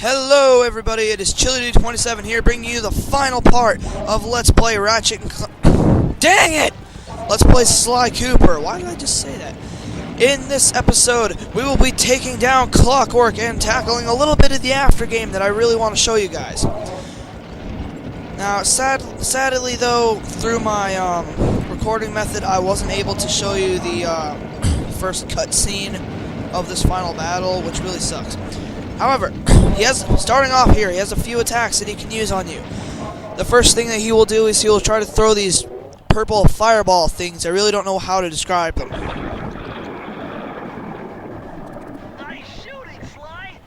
Hello everybody, it is ChiliDude27 here, bringing you the final part of Let's Play Ratchet and Dang it! Let's play Sly Cooper. Why did I just say that? In this episode, we will be taking down Clockwerk and tackling a little bit of the after game that I really want to show you guys. Now, sadly though, through my recording method, I wasn't able to show you the first cutscene of this final battle, which really sucks. However, starting off here, he has a few attacks that he can use on you. The first thing that he will do is he will try to throw these purple fireball things. I really don't know how to describe them. Nice shooting, Sly!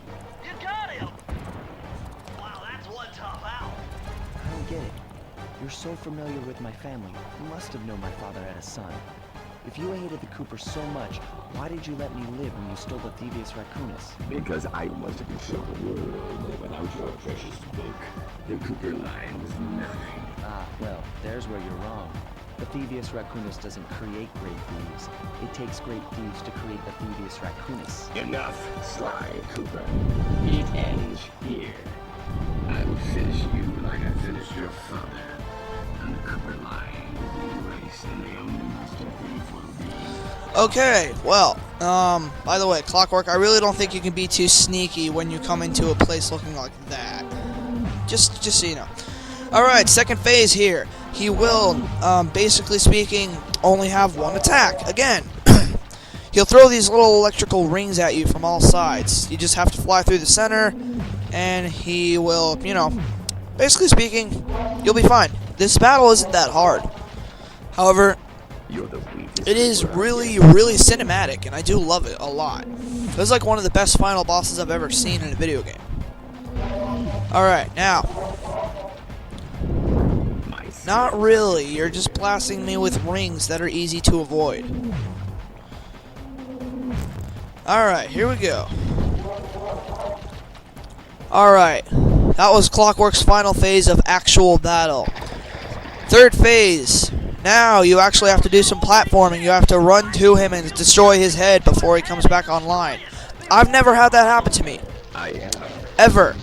You got him! Wow, that's one tough owl. I don't get it. You're so familiar with my family. You must have known my father had a son. If you hated the Coopers so much, why did you let me live when you stole the Thievius Raccoonus? Because I wanted to show the world that without your precious book, the Cooper line was nothing. Ah, well, there's where you're wrong. The Thievius Raccoonus doesn't create great thieves. It takes great thieves to create the Thievius Raccoonus. Enough, Sly Cooper. It ends here. I will finish you like I finished your father. And the Cooper line will be erased and the only master thief will be... Okay, well, by the way, Clockwerk, I really don't think you can be too sneaky when you come into a place looking like that. Just so you know. Alright, second phase here. He will, basically speaking, only have one attack. Again, he'll throw these little electrical rings at you from all sides. You just have to fly through the center, and he will, you know, basically speaking, you'll be fine. This battle isn't that hard. However, it is really cinematic, and I do love it a lot. It was like one of the best final bosses I've ever seen in a video game. Alright, now. Not really, you're just blasting me with rings that are easy to avoid. Alright, here we go. Alright, that was Clockwerk's final phase of actual battle. Third phase. Now you actually have to do some platforming. You have to run to him and destroy his head before he comes back online. I've never had that happen to me. Ever.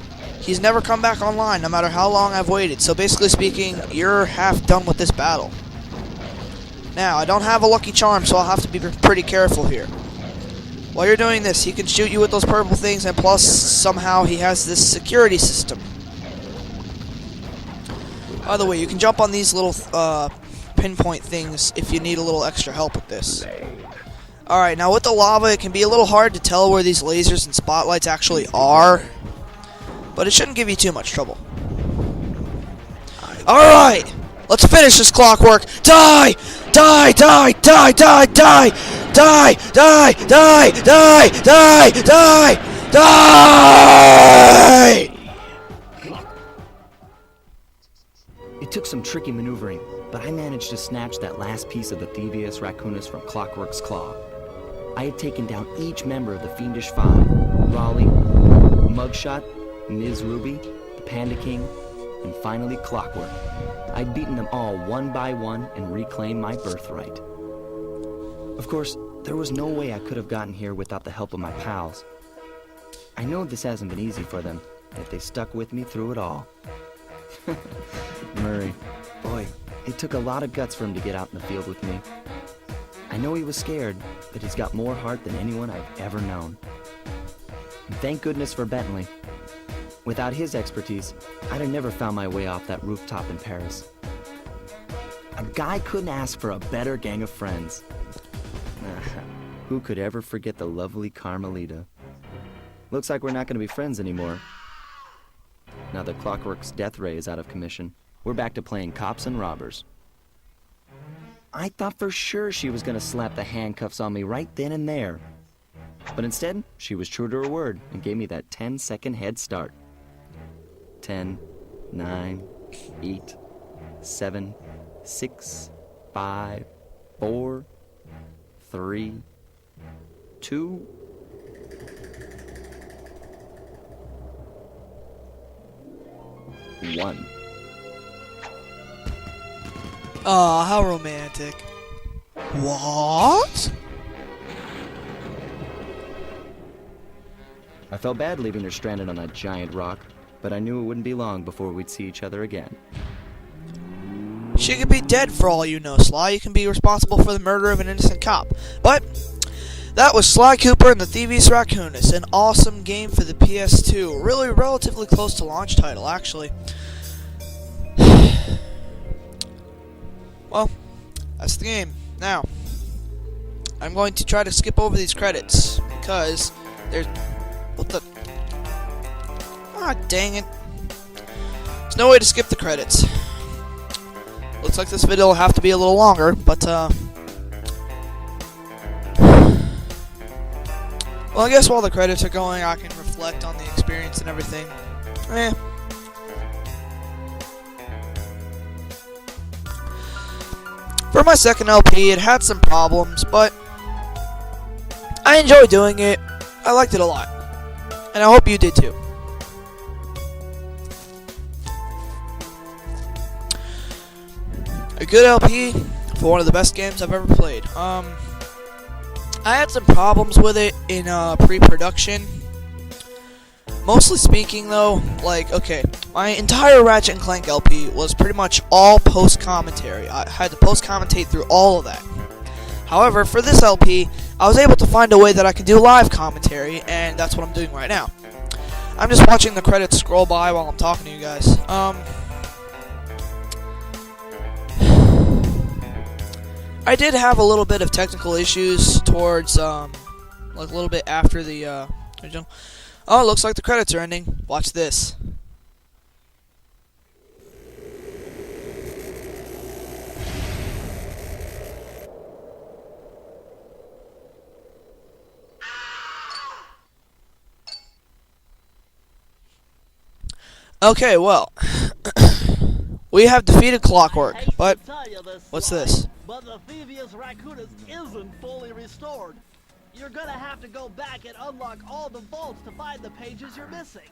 He's never come back online, no matter how long I've waited. So basically speaking, you're half done with this battle. Now, I don't have a lucky charm, so I'll have to be pretty careful here. While you're doing this, he can shoot you with those purple things, and plus, somehow, he has this security system. By the way, you can jump on these little pinpoint things if you need a little extra help with this. Alright, now with the lava, it can be a little hard to tell where these lasers and spotlights actually are. But it shouldn't give you too much trouble. Alright! Let's finish this Clockwerk! Die! Die! Die! Die! Die! Die! Die! Die! Die! Die! Die! Die! Die! It took some tricky maneuvering, but I managed to snatch that last piece of the Thievius Raccoonus from Clockwerk's claw. I had taken down each member of the Fiendish Five: Raleigh, Mugshot, Ms. Ruby, the Panda King, and finally Clockwerk. I'd beaten them all one by one and reclaimed my birthright. Of course, there was no way I could have gotten here without the help of my pals. I know this hasn't been easy for them, yet they stuck with me through it all. Murray, boy, it took a lot of guts for him to get out in the field with me. I know he was scared, but he's got more heart than anyone I've ever known. And thank goodness for Bentley. Without his expertise, I'd have never found my way off that rooftop in Paris. A guy couldn't ask for a better gang of friends. Who could ever forget the lovely Carmelita? Looks like we're not going to be friends anymore. Now that Clockwerk's death ray is out of commission, we're back to playing cops and robbers. I thought for sure she was going to slap the handcuffs on me right then and there. But instead, she was true to her word and gave me that 10-second head start. 10, 9, 8, 7, 6, 5, 4, 3, 2... One. Aw, how romantic. What? I felt bad leaving her stranded on that giant rock, but I knew it wouldn't be long before we'd see each other again. She could be dead for all you know, Sly. You can be responsible for the murder of an innocent cop. But that was Sly Cooper and the Thievius Raccoonus, an awesome game for the PS2. Really relatively close to launch title, actually. Well, that's the game. Now, I'm going to try to skip over these credits, because there's... What the... Ah, dang it. There's no way to skip the credits. Looks like this video will have to be a little longer, but, well, I guess while the credits are going, I can reflect on the experience and everything. For my second LP, it had some problems, but I enjoyed doing it. I liked it a lot. And I hope you did too. A good LP for one of the best games I've ever played. I had some problems with it in pre-production. Mostly speaking, though, like, okay, my entire Ratchet & Clank LP was pretty much all post-commentary. I had to post-commentate through all of that. However, for this LP, I was able to find a way that I could do live commentary, and that's what I'm doing right now. I'm just watching the credits scroll by while I'm talking to you guys. I did have a little bit of technical issues towards, like a little bit after the, Oh, it looks like the credits are ending. Watch this. Okay, well, we have defeated Clockwerk, but what's this? But the Thievius Raccoonus isn't fully restored. You're gonna have to go back and unlock all the vaults to find the pages you're missing.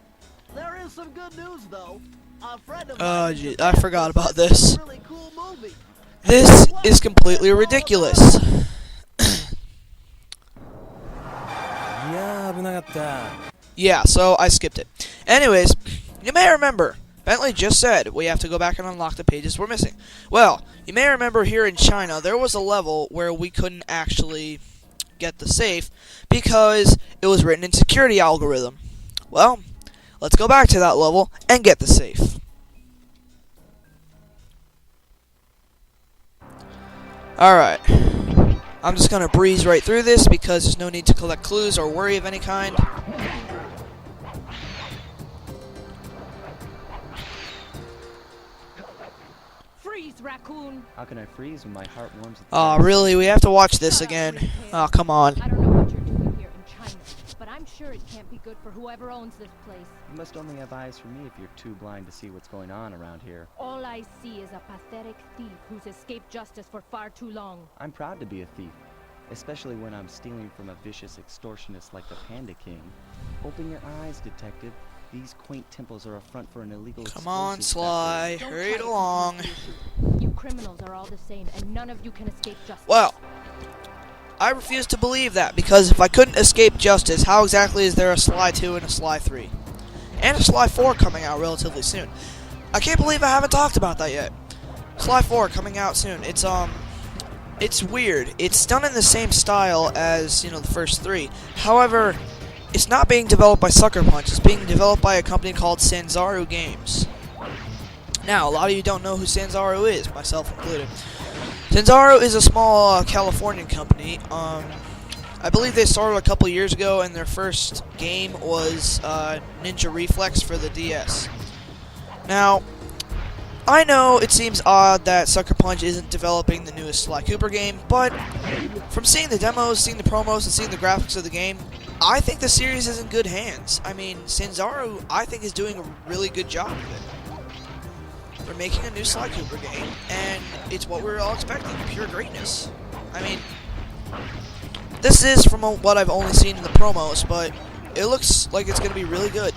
There is some good news, though. A friend of mine Gee, I forgot about this. really cool movie. This is completely ridiculous. Yeah, so I skipped it. Anyways, you may remember, Bentley just said we have to go back and unlock the pages we're missing. Well, you may remember here in China, there was a level where we couldn't actually get the safe because it was written in security algorithm. Well, let's go back to that level and get the safe. Alright. I'm just gonna breeze right through this because there's no need to collect clues or worry of any kind. Freeze, raccoon! How can I freeze when my heart warms at the Oh, really? We have to watch this again. Oh, come on. I don't know what you're doing here in China, but I'm sure it can't be good for whoever owns this place. You must only have eyes for me if you're too blind to see what's going on around here. All I see is a pathetic thief who's escaped justice for far too long. I'm proud to be a thief, especially when I'm stealing from a vicious extortionist like the Panda King. Open your eyes, detective. These quaint temples are a front for an illegal Come on, explosives Sly. Don't Hurry it try to along. confuse the issue. You criminals are all the same, and none of you can escape justice. Well, I refuse to believe that, because if I couldn't escape justice, how exactly is there a Sly 2 and a Sly 3? And a Sly 4 coming out relatively soon. I can't believe I haven't talked about that yet. Sly 4 coming out soon. It's weird. It's done in the same style as, the first three. However, it's not being developed by Sucker Punch. It's being developed by a company called Sanzaru Games. Now, a lot of you don't know who Sanzaru is, myself included. Sanzaru is a small Californian company. I believe they started a couple years ago, and their first game was Ninja Reflex for the DS. Now, I know it seems odd that Sucker Punch isn't developing the newest Sly Cooper game, but from seeing the demos, seeing the promos, and seeing the graphics of the game, I think the series is in good hands. I mean, Sanzaru, I think, is doing a really good job with it. They're making a new Sly Cooper game, and it's what we were all expecting, pure greatness. I mean, this is from what I've only seen in the promos, but it looks like it's going to be really good.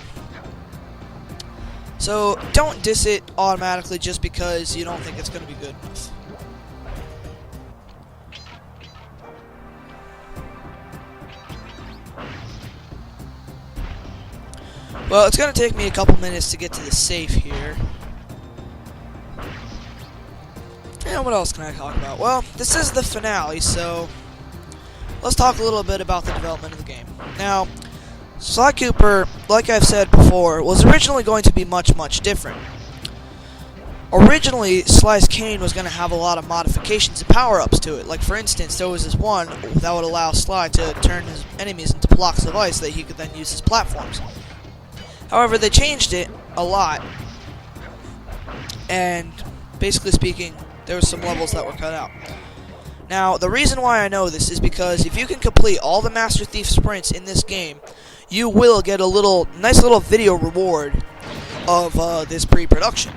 So, don't diss it automatically just because you don't think it's going to be good enough. Well, it's going to take me a couple minutes to get to the safe here. And what else can I talk about? Well, this is the finale, so let's talk a little bit about the development of the game. Now, Sly Cooper, like I've said before, was originally going to be much, much different. Originally, Sly's cane was going to have a lot of modifications and power-ups to it. Like, for instance, there was this one that would allow Sly to turn his enemies into blocks of ice that he could then use as platforms. However, they changed it a lot, and basically speaking, there were some levels that were cut out. Now, the reason why I know this is because if you can complete all the Master Thief sprints in this game, you will get a nice little video reward of this pre-production,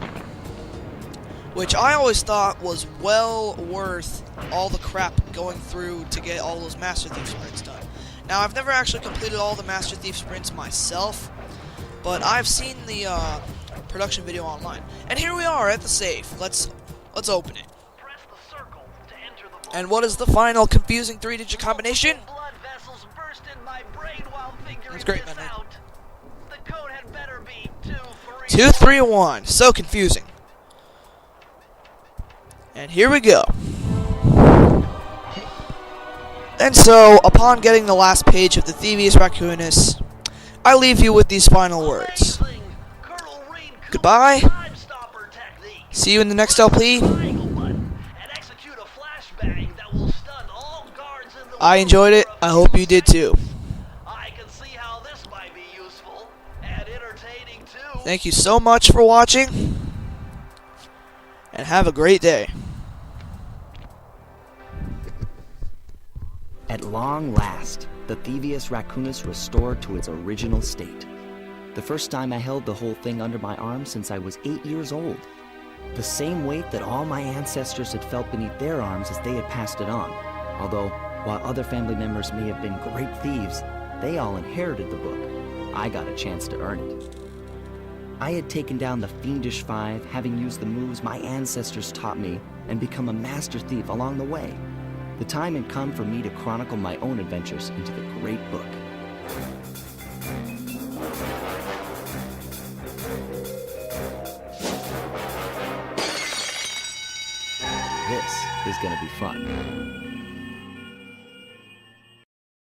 which I always thought was well worth all the crap going through to get all those Master Thief sprints done. Now, I've never actually completed all the Master Thief sprints myself, but I've seen the production video online. And here we are at the safe. Let's open it. Press the circle to enter the vault. And what is the final confusing 3-digit combination? Blood vessels burst in my brain while figuring That's great, this man. out. The code had better be 231. 231. So confusing. And here we go. And so, upon getting the last page of the Thievius Raccoonus, I leave you with these final words. Amazing. Colonel Reed Cooper's Goodbye. Time Stopper technique. See you in the next LP. Triangle button and execute a flashbang that will stun all guards in the I room enjoyed it. for a I few hope you did too. seconds. I can see how this might be useful and entertaining too. Thank you so much for watching, and have a great day. At long last, the Thievius Raccoonus restored to its original state. The first time I held the whole thing under my arm since I was 8 years old. The same weight that all my ancestors had felt beneath their arms as they had passed it on. Although, while other family members may have been great thieves, they all inherited the book. I got a chance to earn it. I had taken down the Fiendish Five, having used the moves my ancestors taught me, and become a master thief along the way. The time had come for me to chronicle my own adventures into the great book. This is gonna be fun.